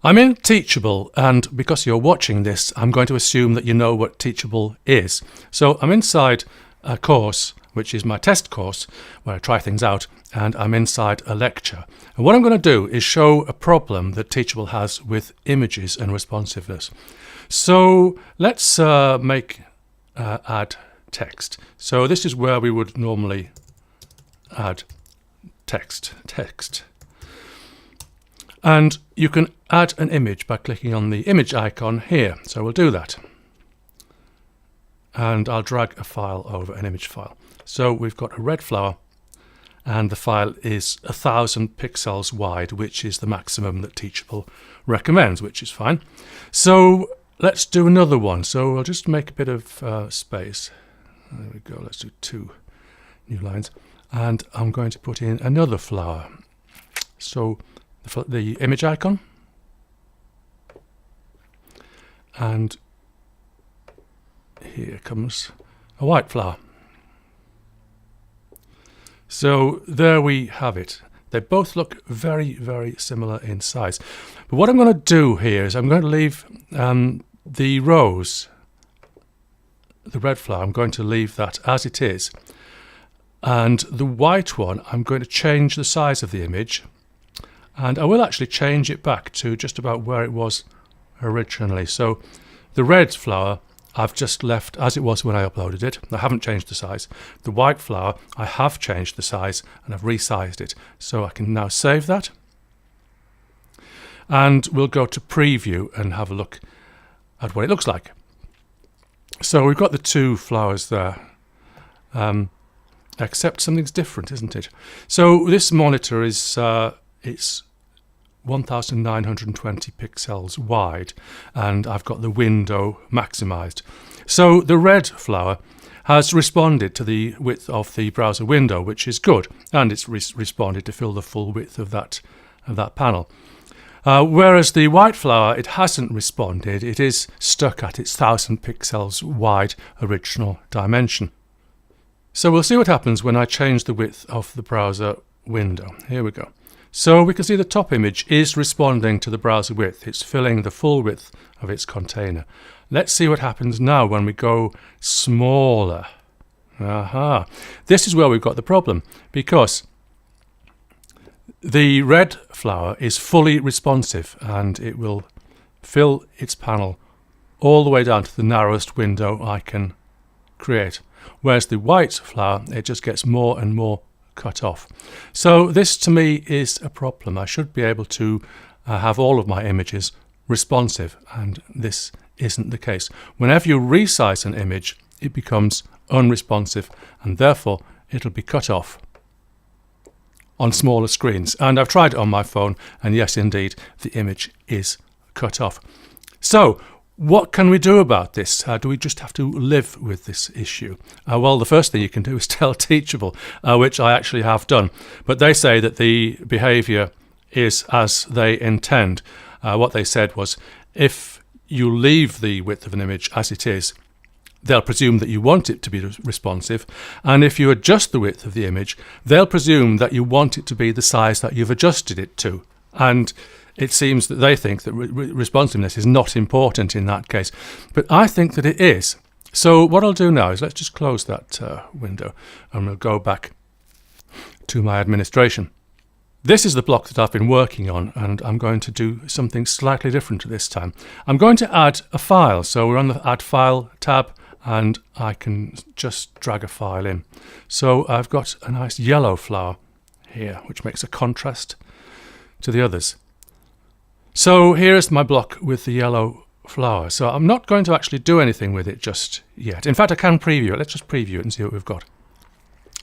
I'm in Teachable, and because you're watching this, I'm going to assume that you know what Teachable is. So I'm inside a course, which is my test course, where I try things out, and I'm inside a lecture. And what I'm going to do is show a problem that Teachable has with images and responsiveness. So let's add text. So this is where we would normally add text. And you can add an image by clicking on the image icon here. So we'll do that. And I'll drag a file over, an image file. So we've got a red flower, and the file is 1000 pixels wide, which is the maximum that Teachable recommends, which is fine. So let's do another one. So I'll just make a bit of space. There we go. Let's do 2 new lines. And I'm going to put in another flower. So the image icon, and here comes a white flower. So there we have it. They both look very, very similar in size. But what I'm going to do here is I'm going to leave the rose, the red flower, I'm going to leave that as it is. And the white one, I'm going to change the size of the image. And I will actually change it back to just about where it was originally. So the red flower I've just left as it was when I uploaded it. I haven't changed the size. The white flower I have changed the size and I've resized it. So I can now save that. And we'll go to preview and have a look at what it looks like. So we've got the 2 flowers there. Except something's different, isn't it? So this monitor is it's 1920 pixels wide, and I've got the window maximized. So the red flower has responded to the width of the browser window, which is good, and it's responded to fill the full width of that panel. Whereas the white flower, it hasn't responded. It is stuck at its 1000 pixels wide original dimension. So we'll see what happens when I change the width of the browser window. Here we go. So we can see the top image is responding to the browser width. It's filling the full width of its container. Let's see what happens now when we go smaller. Aha. This is where we've got the problem, because the red flower is fully responsive and it will fill its panel all the way down to the narrowest window I can create. Whereas the white flower, it just gets more and more cut off. So this to me is a problem. I should be able to have all of my images responsive, and this isn't the case. Whenever you resize an image, it becomes unresponsive, and therefore it'll be cut off on smaller screens. And I've tried it on my phone, and yes, indeed, the image is cut off. So what can we do about this? Do we just have to live with this issue? Well, the first thing you can do is tell Teachable, which I actually have done. But they say that the behavior is as they intend. What they said was, if you leave the width of an image as it is, they'll presume that you want it to be responsive. And if you adjust the width of the image, they'll presume that you want it to be the size that you've adjusted it to. And it seems that they think that responsiveness is not important in that case. But I think that it is. So what I'll do now is let's just close that window, and we'll go back to my administration. This is the block that I've been working on, and I'm going to do something slightly different this time. I'm going to add a file. So we're on the Add File tab, and I can just drag a file in. So I've got a nice yellow flower here, which makes a contrast to the others. So here's my block with the yellow flower. So I'm not going to actually do anything with it just yet. In fact, I can preview it. Let's just preview it and see what we've got.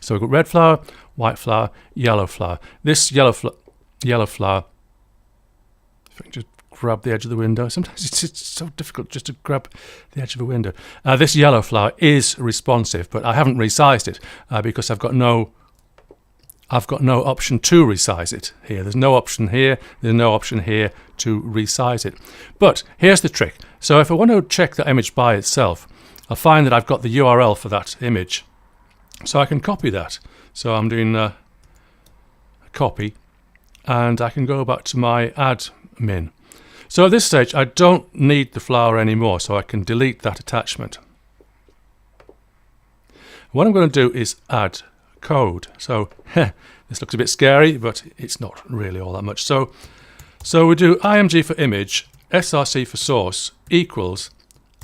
So we've got red flower, white flower, yellow flower. This yellow flower, if I can just grab the edge of the window. Sometimes it's so difficult just to grab the edge of a window. This yellow flower is responsive, but I haven't resized it because I've got no option to resize it here. There's no option here. There's no option here to resize it. But here's the trick. So if I want to check the image by itself, I'll find that I've got the URL for that image. So I can copy that. So I'm doing a copy, and I can go back to my admin. So at this stage I don't need the flower anymore, so I can delete that attachment. What I'm going to do is add code. So this looks a bit scary, but it's not really all that much. So we do img for image, src for source, equals,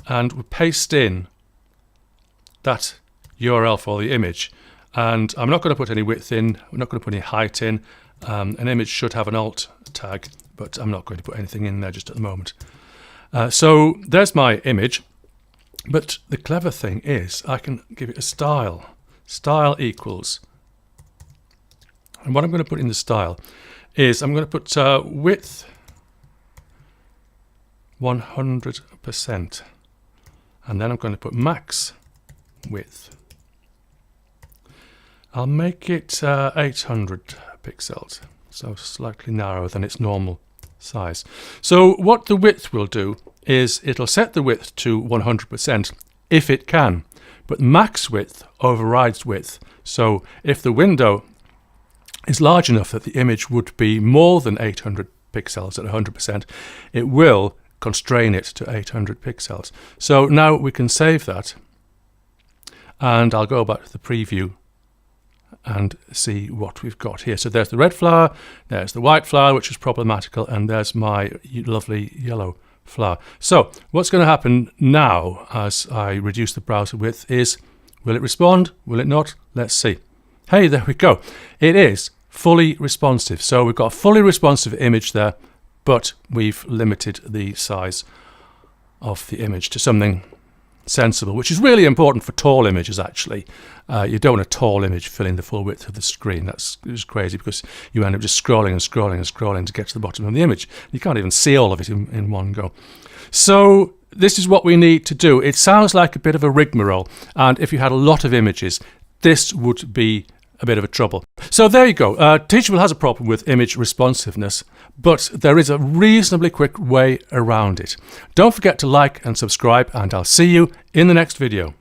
and we paste in that URL for the image. And I'm not going to put any width in, I'm not going to put any height in. An image should have an alt tag, but I'm not going to put anything in there just at the moment. So there's my image. But the clever thing is I can give it a style. Style equals. And what I'm going to put in the style is I'm going to put width 100%. And then I'm going to put max width. I'll make it 800 pixels, so slightly narrower than its normal size. So what the width will do is it'll set the width to 100% if it can, but max width overrides width. So if the window is large enough that the image would be more than 800 pixels at 100%, it will constrain it to 800 pixels. So now we can save that, and I'll go back to the preview and see what we've got here. So there's the red flower, there's the white flower, which is problematical, and there's my lovely yellow flower. So what's going to happen now as I reduce the browser width is, will it respond? Will it not? Let's see. Hey, there we go. It is fully responsive. So we've got a fully responsive image there, but we've limited the size of the image to something sensible, which is really important for tall images actually. You don't want a tall image filling the full width of the screen. That's just crazy, because you end up just scrolling and scrolling and scrolling to get to the bottom of the image. You can't even see all of it in one go. So this is what we need to do. It sounds like a bit of a rigmarole, and if you had a lot of images, this would be a bit of a trouble. So there you go. Teachable has a problem with image responsiveness, but there is a reasonably quick way around it. Don't forget to like and subscribe, and I'll see you in the next video.